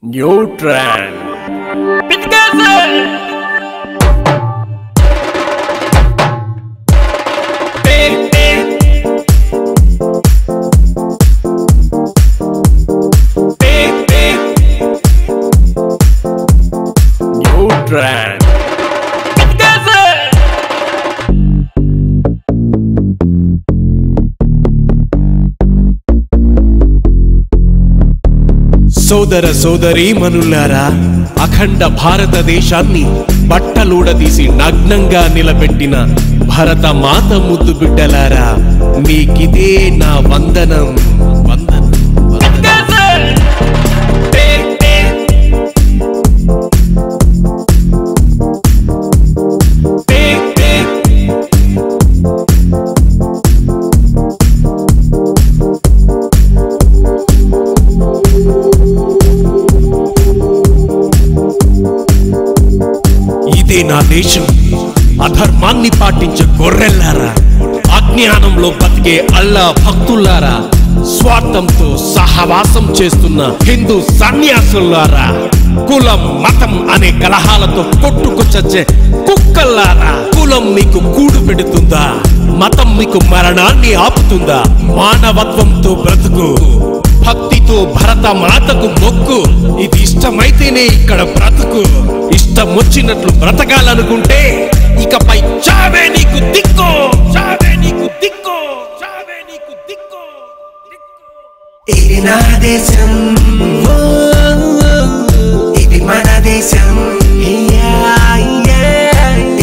Neutron. Neutron. సోదర సోదరీ మనులారా, అఖండ భారతదేశాన్ని బట్టలూడదీసి నగ్నంగా నిలబెట్టిన భరత మాత ముద్దు బిడ్డలారా, మీకిదే నా వందనం. వందనం ఇదే నా దేశం. అధర్మాన్ని పాటించే గొర్రెల్లారా, అజ్ఞానంలో బతికే అల్లా భక్తులారా, స్వార్థంతో సహవాసం చేస్తున్న హిందూ సన్యాసులారా, కులం మతం అనే కలహాలతో కొట్టుకు చచ్చే కుక్కల్లారా, కులం మీకు కూడు పెడుతుందా? మతం మీకు మరణాన్ని ఆపుతుందా? మానవత్వంతో బ్రతుకు, భక్తితో భరత మాతకు మొక్కు. ఇది ఇష్టమైతేనే ఇక్కడ బ్రతుకు. ఇష్టం వచ్చినట్లు బ్రతకాలనుకుంటే ఇకపై చావే నీకు దిక్కు, చావే నీకు దిక్కు, చావే నీకు దిక్కు. ఇది నా దేశం, ఇది మన దేశం,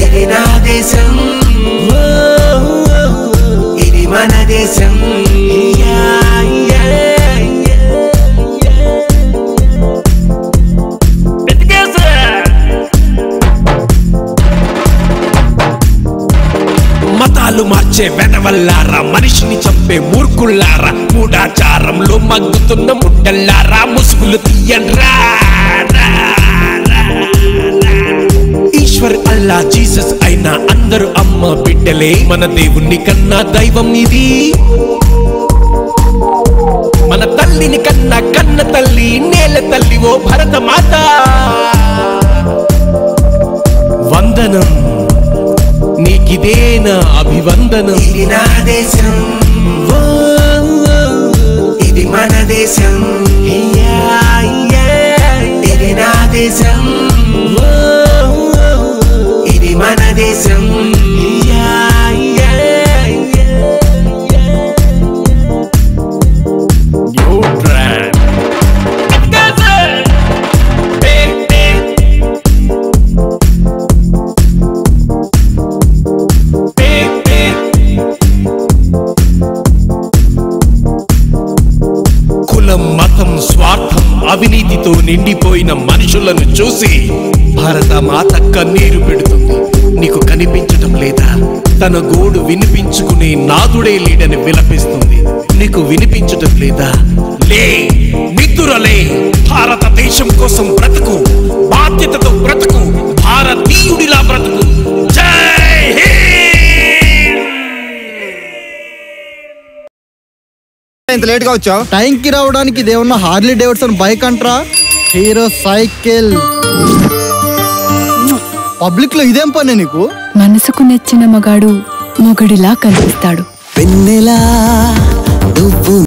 ఇది నా దేశం, ఇది మన దేశం. మతాలు మార్చే వెనవల్లారా, మనిషిని చంపే మూర్ఖుల్లారా, మూఢాచారంలో మగ్గుతున్న ముట్టల్లారా, ముసుగులు తీయండ్రా. ఈశ్వర్ అల్లా జీసస్ అయినా అందరూ అమ్మ బిడ్డలే. మన దేవుణ్ణి కన్నా దైవం ఇది. మన తల్లిని కన్నా కన్న తల్లి నేల తల్లి ఓ భరత మాత. వందనం నీకిదే నా అభివందనం. ఇది నా దేశం, ఇది మన దేశం, ఇది నా దేశం, ఇది మన దేశం. కులం మతం స్వార్థం అవినీతితో నిండిపోయిన మనుషులను చూసి భారత మాత కన్నీరు పెడుతుంది. నీకు కనిపించటం లేదా? తన గోడు వినిపించుకునే నాదుడే లేడని విలపిస్తుంది. నీకు వినిపించటం లేదా? లే, నిద్దురలే. భారతదేశం కోసం బ్రతుకు, బాధ్యతతో బ్రతుకు, భారతీయుడిలా బ్రతుకు. జై హింద్. ఇంత లేట్ గా వచ్చావు? టైం కి రావడానికి ఇదేమన్నా హార్లీ డేవిడ్సన్ బైక్ అంట్రా, హీరో సైకిల్. పబ్లిక్ లో ఇదేం పని నీకు? మనసుకు నచ్చిన మగాడు మొగడిలా కనిపిస్తాడు.